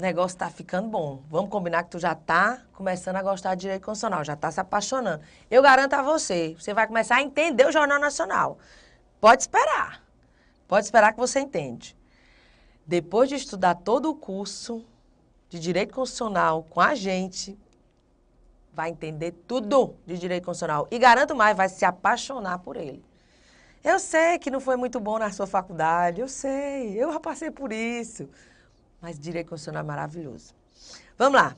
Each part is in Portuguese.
negócio tá ficando bom. Vamos combinar que tu já tá começando a gostar de direito constitucional, já tá se apaixonando. Eu garanto a você, você vai começar a entender o Jornal Nacional. Pode esperar. Pode esperar que você entende. Depois de estudar todo o curso de direito constitucional com a gente, vai entender tudo de direito constitucional. E garanto mais, vai se apaixonar por ele. Eu sei que não foi muito bom na sua faculdade, eu sei, eu já passei por isso. Mas direito constitucional é maravilhoso. Vamos lá.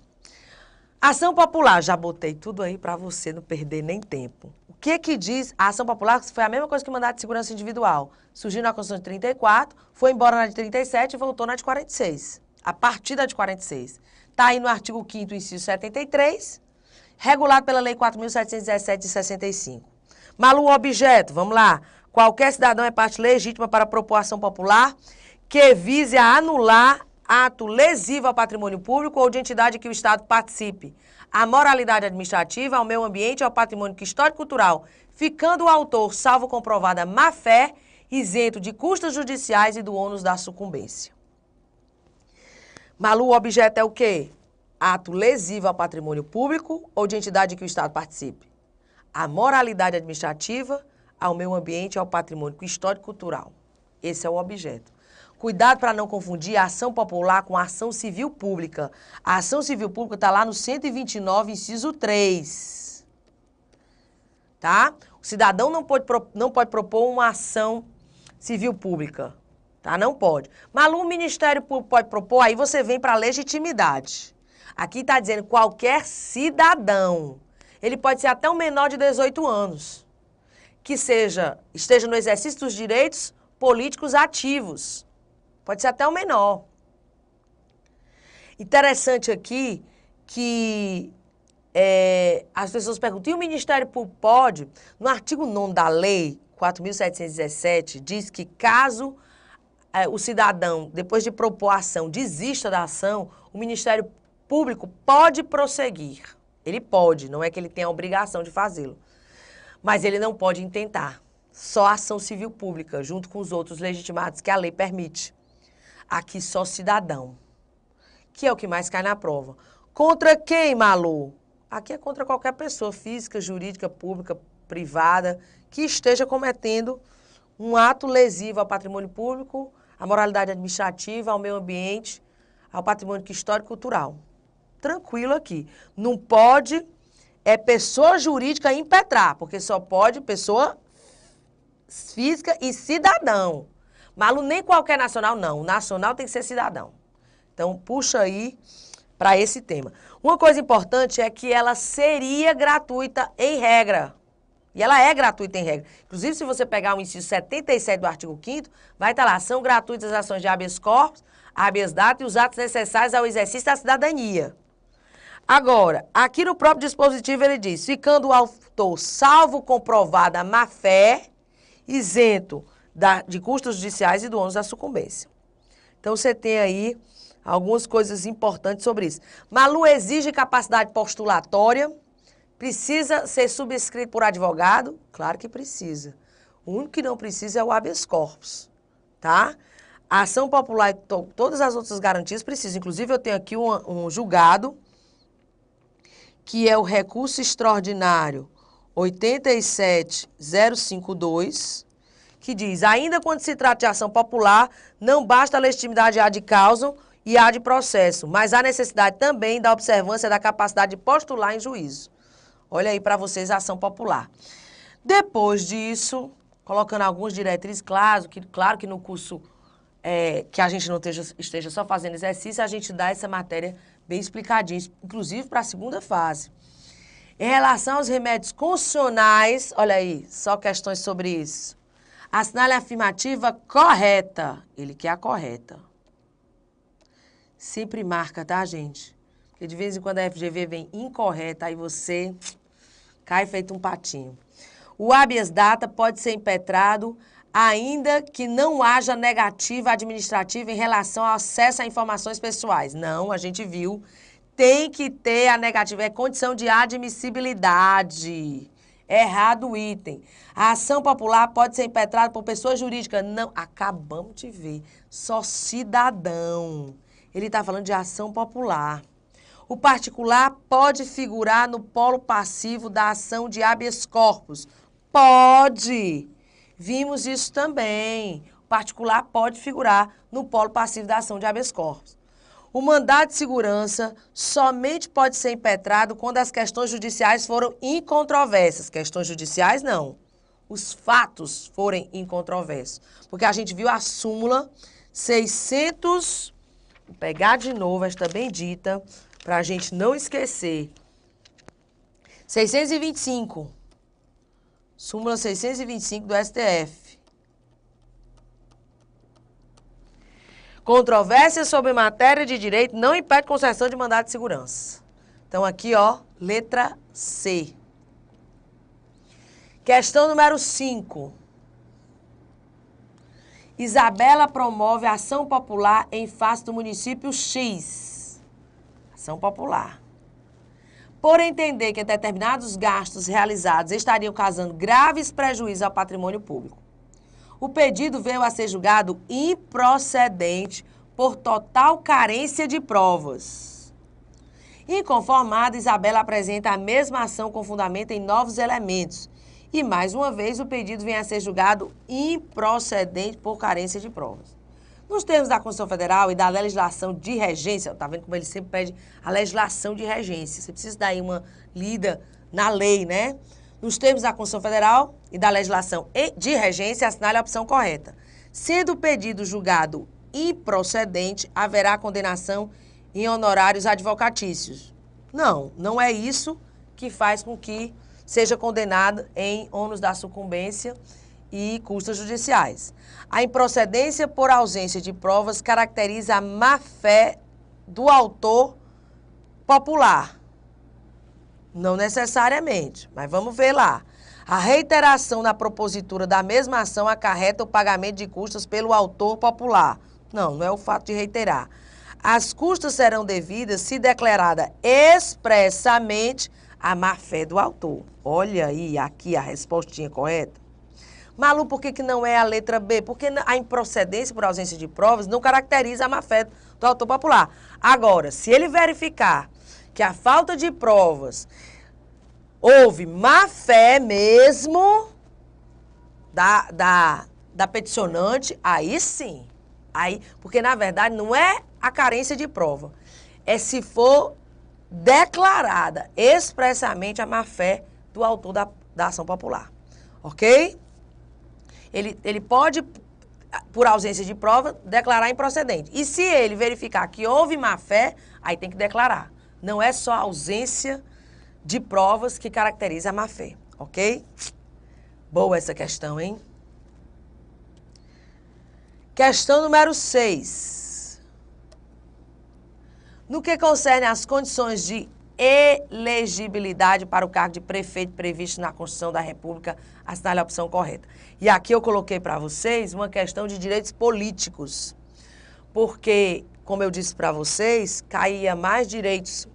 Ação popular, já botei tudo aí para você não perder nem tempo. O que que diz a ação popular? Foi a mesma coisa que o mandado de segurança individual. Surgiu na Constituição de 34, foi embora na de 37 e voltou na de 46. A partir da de 46. Está aí no artigo 5º, inciso 73, regulado pela Lei 4.717 de 65. Malu, o objeto, vamos lá. Qualquer cidadão é parte legítima para propor ação popular que vise a anular ato lesivo ao patrimônio público ou de entidade que o Estado participe, à moralidade administrativa, ao meio ambiente e ao patrimônio histórico-cultural, ficando o autor, salvo comprovada má-fé, isento de custas judiciais e do ônus da sucumbência. Malu, o objeto é o quê? Ato lesivo ao patrimônio público ou de entidade que o Estado participe, à moralidade administrativa, ao meio ambiente e ao patrimônio histórico-cultural. Esse é o objeto. Cuidado para não confundir a ação popular com a ação civil pública. A ação civil pública está lá no 129, inciso 3. Tá? O cidadão não pode propor uma ação civil pública. Tá? Não pode. Mas o Ministério Público pode propor, aí você vem para a legitimidade. Aqui está dizendo qualquer cidadão. Ele pode ser até um menor de 18 anos. Que esteja no exercício dos direitos políticos ativos. Pode ser até o menor. Interessante aqui que as pessoas perguntam, e o Ministério Público pode? No artigo 9º da Lei 4.717, diz que caso o cidadão, depois de propor a ação, desista da ação, o Ministério Público pode prosseguir. Ele pode, não é que ele tenha a obrigação de fazê-lo. Mas ele não pode intentar. Só ação civil pública, junto com os outros legitimados que a lei permite. Aqui só cidadão, que é o que mais cai na prova. Contra quem, Malu? Aqui é contra qualquer pessoa física, jurídica, pública, privada, que esteja cometendo um ato lesivo ao patrimônio público, à moralidade administrativa, ao meio ambiente, ao patrimônio histórico e cultural. Tranquilo aqui. Não pode pessoa jurídica impetrar, porque só pode pessoa física e cidadão. Malu, nem qualquer nacional, não. O nacional tem que ser cidadão. Então, puxa aí para esse tema. Uma coisa importante é que ela seria gratuita em regra. E ela é gratuita em regra. Inclusive, se você pegar o inciso 77 do artigo 5º, vai estar lá, são gratuitas as ações de habeas corpus, habeas data e os atos necessários ao exercício da cidadania. Agora, aqui no próprio dispositivo ele diz, ficando o autor salvo comprovada a má-fé, isento de custos judiciais e do ônus da sucumbência. Então, você tem aí algumas coisas importantes sobre isso. Malu exige capacidade postulatória, precisa ser subscrito por advogado? Claro que precisa. O único que não precisa é o habeas corpus, tá? A ação popular e todas as outras garantias precisam. Inclusive, eu tenho aqui um julgado, que é o recurso extraordinário 87052, que diz, ainda quando se trata de ação popular, não basta a legitimidade ad causam e ad processo, mas há necessidade também da observância da capacidade de postular em juízo. Olha aí para vocês a ação popular. Depois disso, colocando algumas diretrizes, claro que no curso que a gente não esteja só fazendo exercício, a gente dá essa matéria bem explicadinha, inclusive para a segunda fase. Em relação aos remédios constitucionais, olha aí, só questões sobre isso. Assinale a afirmativa correta. Ele quer a correta. Sempre marca, tá, gente? Porque de vez em quando a FGV vem incorreta, aí você cai feito um patinho. O habeas data pode ser impetrado ainda que não haja negativa administrativa em relação ao acesso a informações pessoais. Não, a gente viu. Tem que ter a negativa, é condição de admissibilidade. Errado o item. A ação popular pode ser impetrada por pessoa jurídica. Não, acabamos de ver. Só cidadão. Ele está falando de ação popular. O particular pode figurar no polo passivo da ação de habeas corpus. Pode! Vimos isso também. O particular pode figurar no polo passivo da ação de habeas corpus. O mandado de segurança somente pode ser impetrado quando as questões judiciais foram incontroversas. Questões judiciais, não. Os fatos forem incontroversos. Porque a gente viu a súmula 600... Vou pegar de novo esta bendita, para a gente não esquecer. 625. Súmula 625 do STF. Controvérsia sobre matéria de direito não impede concessão de mandado de segurança. Então, aqui, ó, letra C. Questão número 5. Isabela promove ação popular em face do município X. Ação popular. Por entender que determinados gastos realizados estariam causando graves prejuízos ao patrimônio público. O pedido veio a ser julgado improcedente por total carência de provas. Inconformada, Isabela apresenta a mesma ação com fundamento em novos elementos. E, mais uma vez, o pedido vem a ser julgado improcedente por carência de provas. Nos termos da Constituição Federal e da legislação de regência, tá vendo como ele sempre pede a legislação de regência? Você precisa dar aí uma lida na lei, né? Nos termos da Constituição Federal e da legislação de regência, assinale a opção correta. Sendo o pedido julgado improcedente, haverá condenação em honorários advocatícios. Não, não é isso que faz com que seja condenado em ônus da sucumbência e custas judiciais. A improcedência por ausência de provas caracteriza a má-fé do autor popular. Não necessariamente, mas vamos ver lá. A reiteração na propositura da mesma ação acarreta o pagamento de custas pelo autor popular. Não, não é o fato de reiterar. As custas serão devidas se declarada expressamente a má-fé do autor. Olha aí, aqui a respostinha correta. Malu, por que não é a letra B? Porque a improcedência por ausência de provas não caracteriza a má-fé do autor popular. Agora, se ele verificar que a falta de provas houve má-fé mesmo da peticionante, aí sim. Aí, porque, na verdade, não é a carência de prova. É se for declarada expressamente a má-fé do autor da ação popular. Ok? Ele pode, por ausência de prova, declarar improcedente. E se ele verificar que houve má-fé, aí tem que declarar. Não é só a ausência de provas que caracteriza a má-fé. Ok? Boa essa questão, hein? Questão número 6. No que concerne às condições de elegibilidade para o cargo de prefeito previsto na Constituição da República, assinale a opção correta. E aqui eu coloquei para vocês uma questão de direitos políticos, porque, como eu disse para vocês, caía mais direitos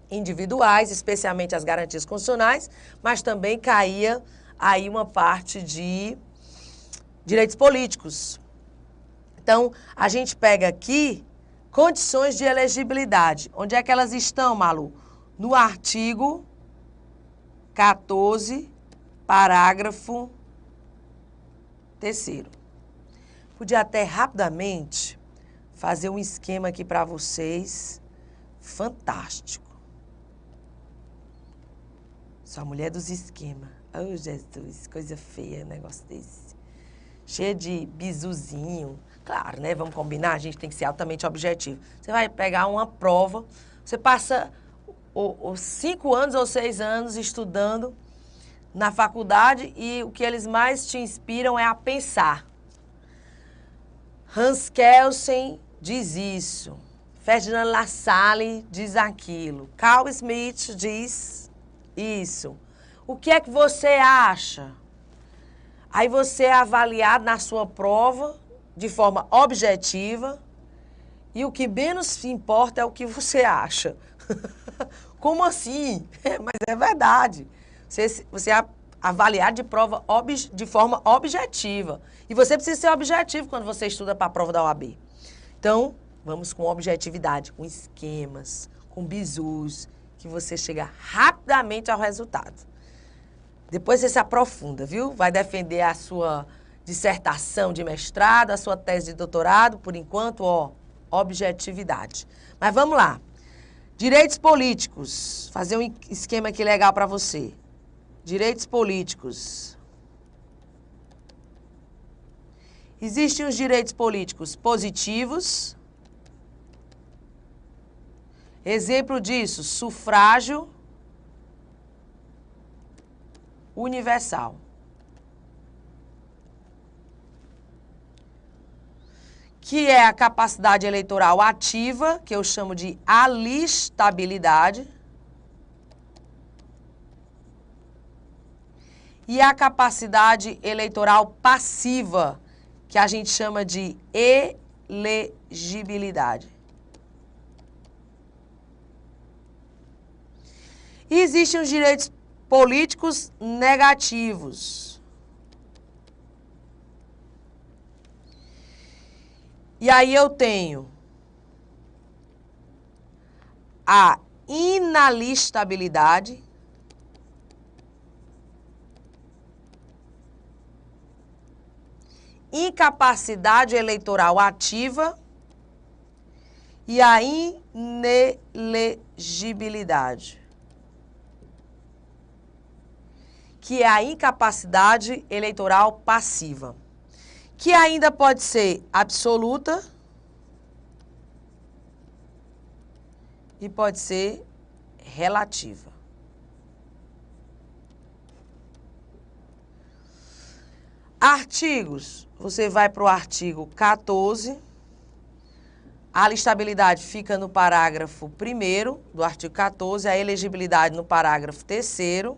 individuais, especialmente as garantias constitucionais, mas também caía aí uma parte de direitos políticos. Então, a gente pega aqui condições de elegibilidade. Onde é que elas estão, Malu? No artigo 14, parágrafo 3º. Podia até rapidamente fazer um esquema aqui para vocês, fantástico. Sou a mulher dos esquemas. Oh, Jesus, coisa feia, um negócio desse. Cheia de bizuzinho. Claro, né? Vamos combinar, a gente tem que ser altamente objetivo. Você vai pegar uma prova, você passa os 5 anos ou 6 anos estudando na faculdade e o que eles mais te inspiram é a pensar. Hans Kelsen diz isso. Ferdinand Lassalle diz aquilo. Carl Smith diz isso. O que é que você acha? Aí você é avaliado na sua prova de forma objetiva, e o que menos importa é o que você acha. Como assim? Mas é verdade. Você é avaliado de forma objetiva. E você precisa ser objetivo quando você estuda para a prova da OAB. Então, Vamos com objetividade, com esquemas, com bizus, que você chega rapidamente ao resultado. Depois você se aprofunda, viu? Vai defender a sua dissertação de mestrado, a sua tese de doutorado, por enquanto, ó, objetividade. Mas vamos lá. Direitos políticos. Fazer um esquema aqui legal para você. Direitos políticos. Existem os direitos políticos positivos. Exemplo disso, sufrágio universal. Que é a capacidade eleitoral ativa, que eu chamo de alistabilidade. E a capacidade eleitoral passiva, que a gente chama de elegibilidade. E existem os direitos políticos negativos. E aí eu tenho a inalistabilidade, incapacidade eleitoral ativa e a inelegibilidade, que é a incapacidade eleitoral passiva, que ainda pode ser absoluta e pode ser relativa. Artigos, você vai para o artigo 14, a alistabilidade fica no parágrafo 1º do artigo 14, a elegibilidade no parágrafo 3º.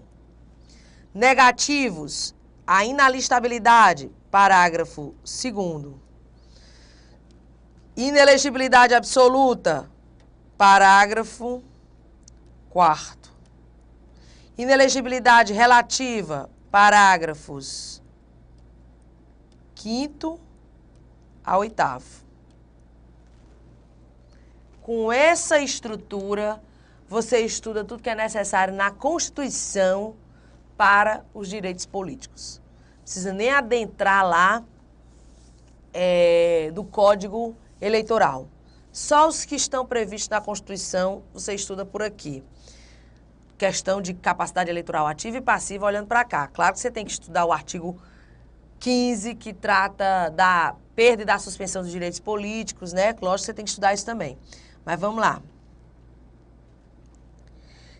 Negativos, a inalistabilidade, parágrafo 2º. Inelegibilidade absoluta, parágrafo 4º. Inelegibilidade relativa, parágrafos 5º a 8º. Com essa estrutura, você estuda tudo que é necessário na Constituição para os direitos políticos. Não precisa nem adentrar lá do Código Eleitoral. Só os que estão previstos na Constituição, você estuda por aqui. Questão de capacidade eleitoral ativa e passiva, olhando para cá. Claro que você tem que estudar o artigo 15, que trata da perda e da suspensão dos direitos políticos, né? Lógico que você tem que estudar isso também. Mas vamos lá.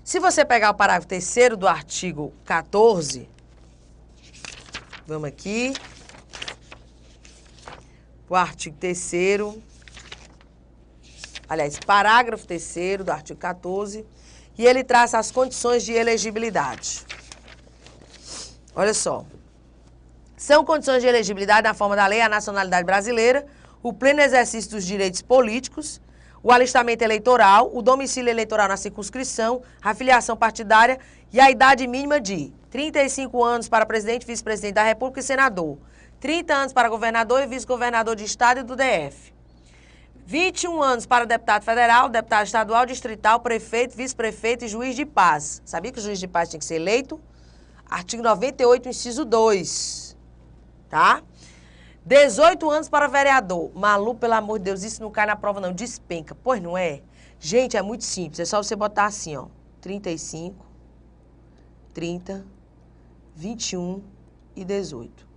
Se você pegar o parágrafo 3º do artigo 14, vamos aqui, o artigo 3º, aliás, parágrafo 3º do artigo 14, e ele traça as condições de elegibilidade. Olha só. São condições de elegibilidade na forma da lei a nacionalidade brasileira, o pleno exercício dos direitos políticos, o alistamento eleitoral, o domicílio eleitoral na circunscrição, a filiação partidária e a idade mínima de 35 anos para presidente, vice-presidente da República e senador, 30 anos para governador e vice-governador de estado e do DF, 21 anos para deputado federal, deputado estadual, distrital, prefeito, vice-prefeito e juiz de paz. Sabia que o juiz de paz tinha que ser eleito? Artigo 98, inciso 2, tá? 18 anos para vereador. Malu, pelo amor de Deus, isso não cai na prova não, despenca. Pois não é? Gente, é muito simples, é só você botar assim, ó, 35, 30, 21 e 18.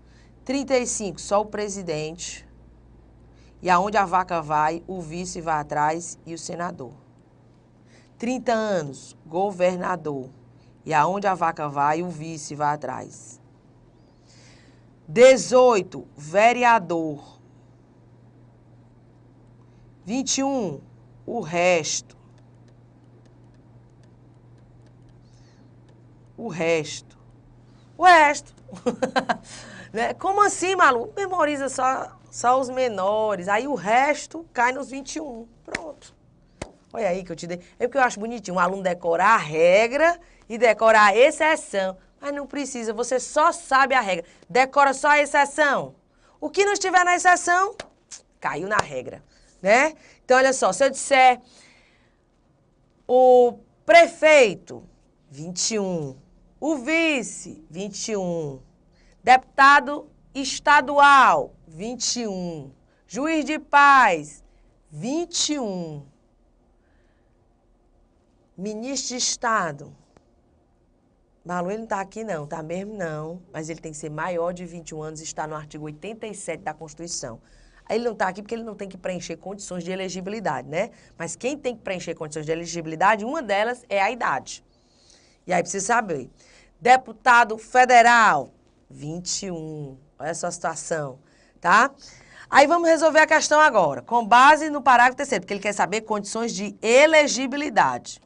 35, só o presidente, e aonde a vaca vai, o vice vai atrás e o senador. 30 anos, governador, e aonde a vaca vai, o vice vai atrás. 18, vereador. 21, o resto. O resto. Né? Como assim, Malu? Memoriza só os menores. Aí o resto cai nos 21. Pronto. Olha aí que eu te dei. É porque eu acho bonitinho um aluno decorar a regra e decorar a exceção. Mas não precisa, você só sabe a regra. Decora só a exceção. O que não estiver na exceção, caiu na regra, né? Então, olha só, se eu disser o prefeito, 21. O vice, 21. Deputado estadual, 21. Juiz de paz, 21. Ministro de Estado. Malu, ele não está aqui não, tá mesmo não. Mas ele tem que ser maior de 21 anos, está no artigo 87 da Constituição. Aí ele não está aqui porque ele não tem que preencher condições de elegibilidade, né? Mas quem tem que preencher condições de elegibilidade, uma delas é a idade. E aí precisa saber. Deputado federal, 21. Olha essa situação, tá? Aí vamos resolver a questão agora, com base no parágrafo 3º, porque ele quer saber condições de elegibilidade.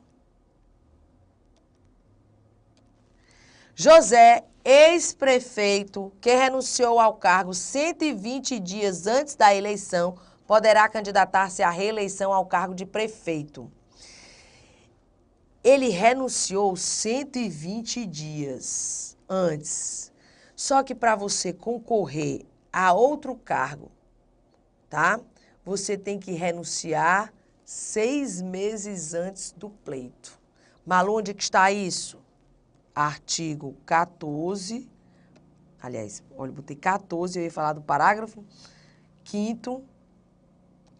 José, ex-prefeito, que renunciou ao cargo 120 dias antes da eleição, poderá candidatar-se à reeleição ao cargo de prefeito. Ele renunciou 120 dias antes. Só que para você concorrer a outro cargo, tá? Você tem que renunciar 6 meses antes do pleito. Malu, onde que está isso? Artigo 14, aliás, olha, eu botei 14, eu ia falar do parágrafo 5º,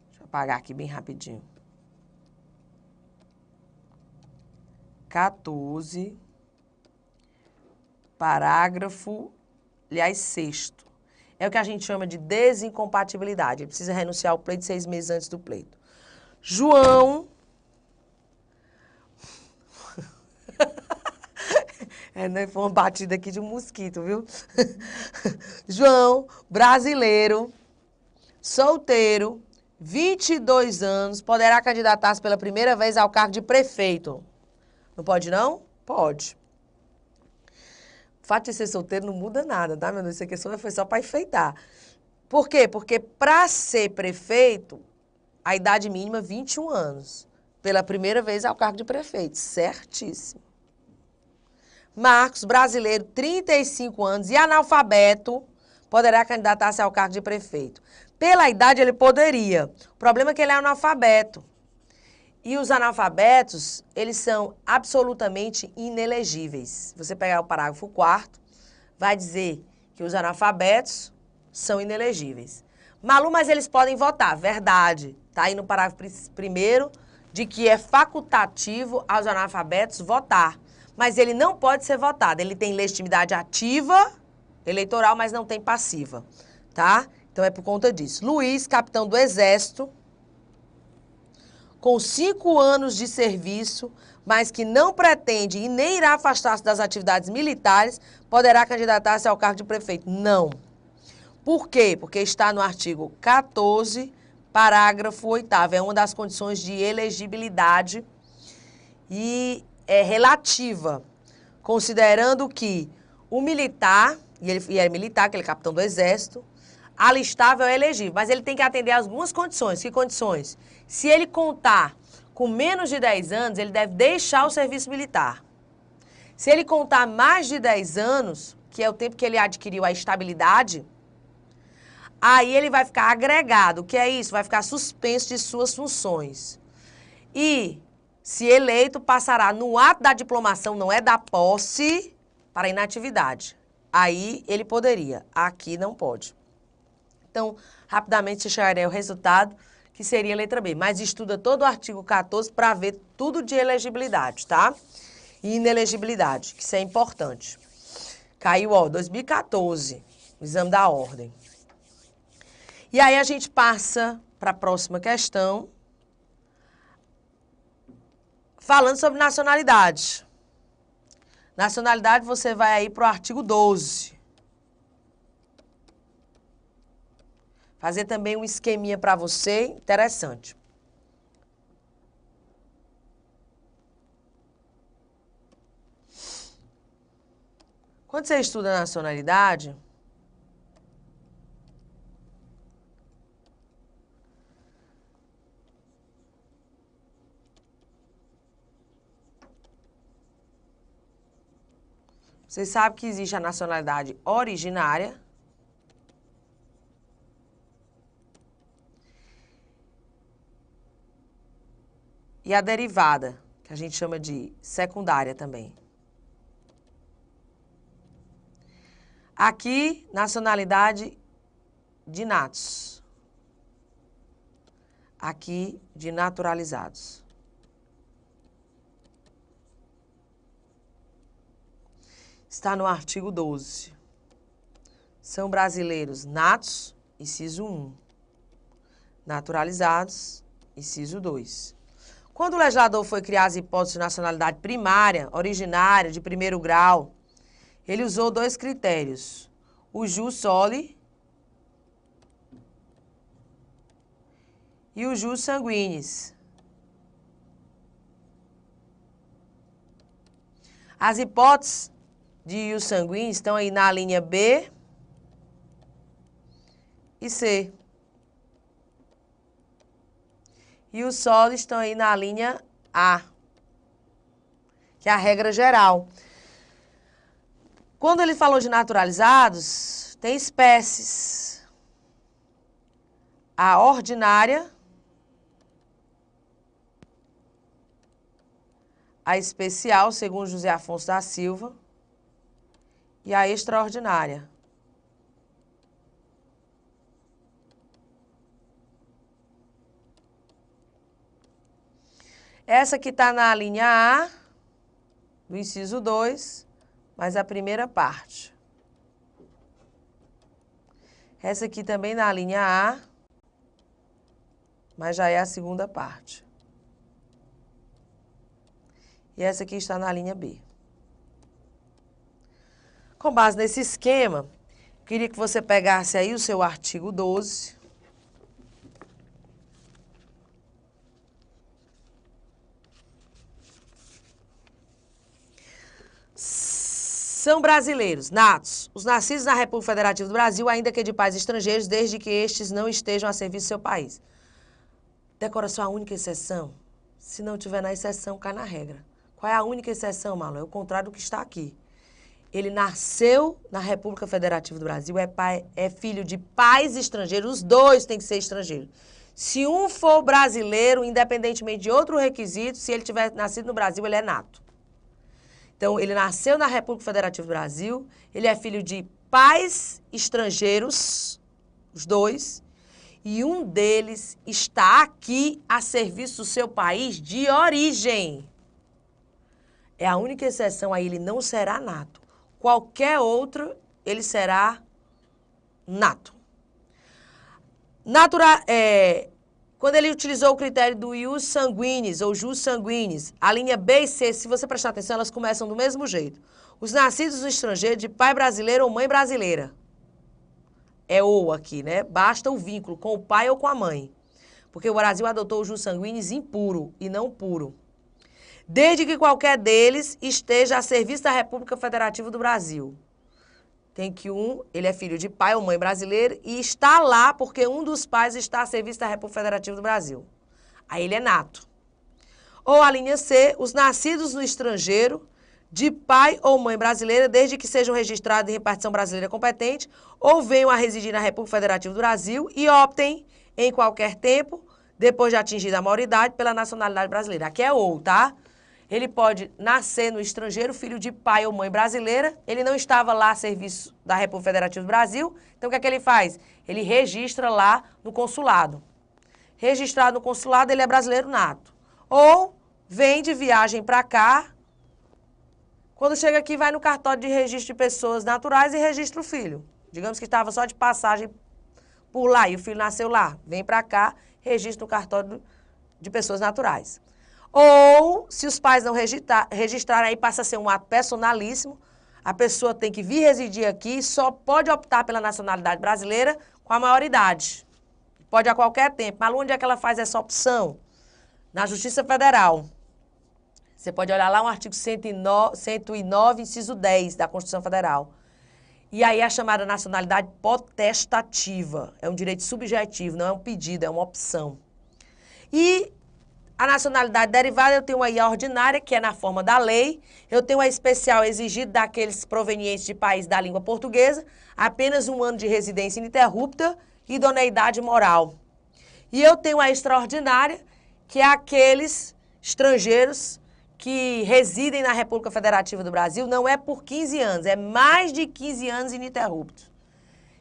deixa eu apagar aqui bem rapidinho. 14, parágrafo, aliás, 6º. É o que a gente chama de desincompatibilidade. Ele precisa renunciar ao pleito 6 meses antes do pleito. João... né, foi uma batida aqui de um mosquito, viu? João, brasileiro, solteiro, 22 anos, poderá candidatar-se pela primeira vez ao cargo de prefeito. Não pode, não? Pode. O fato de ser solteiro não muda nada, tá, meu Deus? Isso aqui foi só para enfeitar. Por quê? Porque para ser prefeito, a idade mínima é 21 anos. Pela primeira vez ao cargo de prefeito. Certíssimo. Marcos, brasileiro, 35 anos e analfabeto, poderá candidatar-se ao cargo de prefeito. Pela idade, ele poderia. O problema é que ele é analfabeto. E os analfabetos, eles são absolutamente inelegíveis. Se você pegar o parágrafo 4º, vai dizer que os analfabetos são inelegíveis. Malu, mas eles podem votar. Verdade. Está aí no parágrafo 1º de que é facultativo aos analfabetos votar. Mas ele não pode ser votado. Ele tem legitimidade ativa, eleitoral, mas não tem passiva, tá? Então é por conta disso. Luiz, capitão do Exército, com 5 anos de serviço, mas que não pretende e nem irá afastar-se das atividades militares, poderá candidatar-se ao cargo de prefeito. Não. Por quê? Porque está no artigo 14, parágrafo 8º. É uma das condições de elegibilidade e é relativa, considerando que o militar, e ele é militar, que ele é capitão do Exército, alistável é elegível, mas ele tem que atender a algumas condições. Que condições? Se ele contar com menos de 10 anos, ele deve deixar o serviço militar. Se ele contar mais de 10 anos, que é o tempo que ele adquiriu a estabilidade, aí ele vai ficar agregado. O que é isso? Vai ficar suspenso de suas funções. E, se eleito, passará no ato da diplomação, não é da posse, para inatividade. Aí ele poderia, aqui não pode. Então, rapidamente você chegaria ao resultado, que seria a letra B. Mas estuda todo o artigo 14 para ver tudo de elegibilidade, tá? E inelegibilidade, que isso é importante. Caiu, ó, 2014, o exame da ordem. E aí a gente passa para a próxima questão, falando sobre nacionalidade. Nacionalidade, você vai aí para o artigo 12. Fazer também um esqueminha para você, interessante. Quando você estuda nacionalidade, você sabe que existe a nacionalidade originária e a derivada, que a gente chama de secundária também. Aqui, nacionalidade de natos. Aqui, de naturalizados. Está no artigo 12. São brasileiros natos, inciso 1. Naturalizados, inciso 2. Quando o legislador foi criar as hipóteses de nacionalidade primária, originária, de primeiro grau, ele usou 2 critérios. O jus soli e o jus sanguinis. As hipóteses de jus sanguinis estão aí na linha B e C. E os solis estão aí na linha A, que é a regra geral. Quando ele falou de naturalizados, tem espécies. A ordinária, a especial, segundo José Afonso da Silva, e a extraordinária. Essa aqui está na linha A, do inciso 2, mas a primeira parte. Essa aqui também na linha A, mas já é a segunda parte. E essa aqui está na linha B. Com base nesse esquema, queria que você pegasse aí o seu artigo 12. São brasileiros, natos, os nascidos na República Federativa do Brasil, ainda que de pais estrangeiros, desde que estes não estejam a serviço do seu país. Decora só a única exceção. Se não tiver na exceção, cai na regra. Qual é a única exceção, Marlon? É o contrário do que está aqui. Ele nasceu na República Federativa do Brasil, é filho de pais estrangeiros, os dois têm que ser estrangeiros. Se um for brasileiro, independentemente de outro requisito, se ele tiver nascido no Brasil, ele é nato. Então, ele nasceu na República Federativa do Brasil, ele é filho de pais estrangeiros, os dois, e um deles está aqui a serviço do seu país de origem. É a única exceção aí, ele não será nato. Qualquer outro, ele será nato. Quando ele utilizou o critério do ius sanguinis ou jus sanguinis, a linha B e C, se você prestar atenção, elas começam do mesmo jeito. Os nascidos no estrangeiro de pai brasileiro ou mãe brasileira. É ou aqui, né? Basta o vínculo com o pai ou com a mãe. Porque o Brasil adotou o jus sanguinis impuro e não puro. Desde que qualquer deles esteja a serviço da República Federativa do Brasil. Tem que ele é filho de pai ou mãe brasileira e está lá porque um dos pais está a serviço da República Federativa do Brasil. Aí ele é nato. Ou a linha C, os nascidos no estrangeiro de pai ou mãe brasileira, desde que sejam registrados em repartição brasileira competente, ou venham a residir na República Federativa do Brasil e optem em qualquer tempo, depois de atingida a maioridade, pela nacionalidade brasileira. Aqui é ou, tá? Ele pode nascer no estrangeiro, filho de pai ou mãe brasileira, ele não estava lá a serviço da República Federativa do Brasil, então o que é que ele faz? Ele registra lá no consulado. Registrado no consulado, ele é brasileiro nato. Ou vem de viagem para cá, quando chega aqui vai no cartório de registro de pessoas naturais e registra o filho. Digamos que estava só de passagem por lá e o filho nasceu lá. Vem para cá, registra no cartório de pessoas naturais. Ou, se os pais não registrarem, aí passa a ser um ato personalíssimo, a pessoa tem que vir residir aqui, só pode optar pela nacionalidade brasileira com a maioridade. Pode a qualquer tempo. Mas onde é que ela faz essa opção? Na Justiça Federal. Você pode olhar lá o artigo 109, inciso 10 da Constituição Federal. E aí a chamada nacionalidade potestativa. É um direito subjetivo, não é um pedido, é uma opção. E a nacionalidade derivada, eu tenho aí a ordinária, que é na forma da lei. Eu tenho a especial exigida daqueles provenientes de país da língua portuguesa, apenas 1 ano de residência ininterrupta e idoneidade moral. E eu tenho a extraordinária, que é aqueles estrangeiros que residem na República Federativa do Brasil não é por 15 anos, é mais de 15 anos ininterruptos,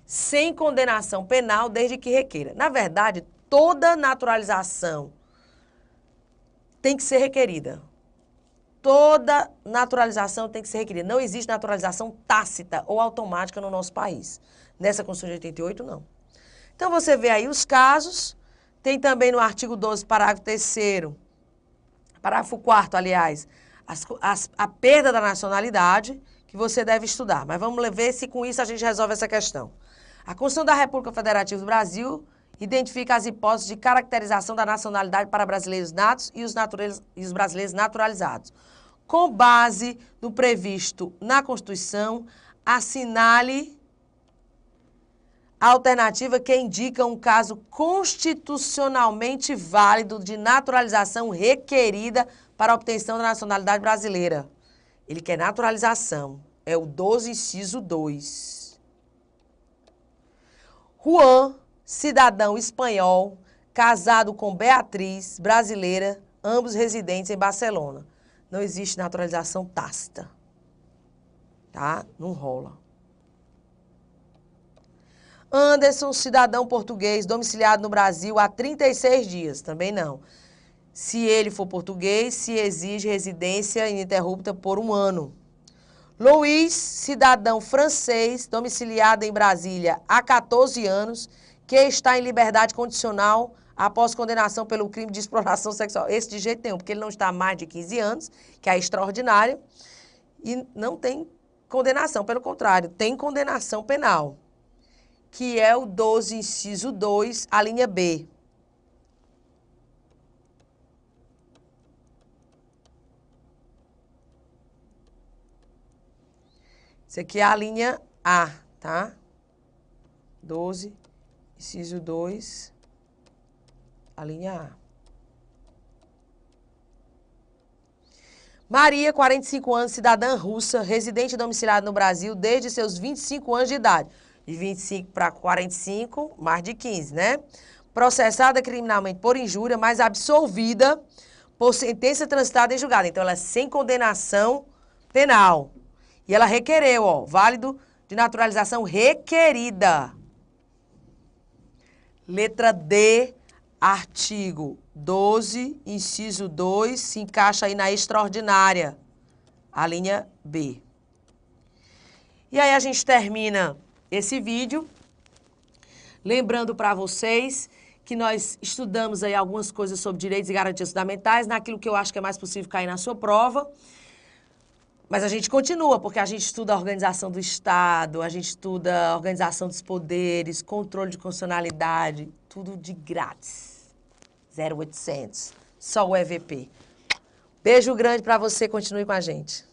sem condenação penal desde que requeira. Na verdade, toda naturalização tem que ser requerida. Toda naturalização tem que ser requerida. Não existe naturalização tácita ou automática no nosso país. Nessa Constituição de 88, não. Então, você vê aí os casos. Tem também no artigo 12, parágrafo 3º, parágrafo 4º, aliás, a perda da nacionalidade, que você deve estudar. Mas vamos ver se com isso a gente resolve essa questão. A Constituição da República Federativa do Brasil identifica as hipóteses de caracterização da nacionalidade para brasileiros natos e os brasileiros naturalizados. Com base no previsto na Constituição, assinale a alternativa que indica um caso constitucionalmente válido de naturalização requerida para a obtenção da nacionalidade brasileira. Ele quer naturalização. É o 12, inciso 2. Juan, cidadão espanhol, casado com Beatriz, brasileira, ambos residentes em Barcelona. Não existe naturalização tácita. Tá? Não rola. Anderson, cidadão português, domiciliado no Brasil há 36 dias. Também não. Se ele for português, se exige residência ininterrupta por 1 ano. Luiz, cidadão francês, domiciliado em Brasília há 14 anos, que está em liberdade condicional após condenação pelo crime de exploração sexual. Esse de jeito nenhum, porque ele não está há mais de 15 anos, que é extraordinário, e não tem condenação, pelo contrário, tem condenação penal, que é o 12, inciso 2, a linha B. Isso aqui é a linha A, tá? 12, inciso 2, a linha A. Maria, 45 anos, cidadã russa, residente domiciliada no Brasil desde seus 25 anos de idade. De 25 para 45, mais de 15, né? Processada criminalmente por injúria, mas absolvida por sentença transitada em julgado. Então, ela é sem condenação penal. E ela requereu, ó, válido de naturalização requerida. Letra D, artigo 12, inciso 2, se encaixa aí na extraordinária, a linha B. E aí a gente termina esse vídeo, lembrando para vocês que nós estudamos aí algumas coisas sobre direitos e garantias fundamentais, naquilo que eu acho que é mais possível cair na sua prova. Mas a gente continua, porque a gente estuda a organização do Estado, a gente estuda a organização dos poderes, controle de constitucionalidade, tudo de grátis. 0800, só o EVP. Beijo grande para você, continue com a gente.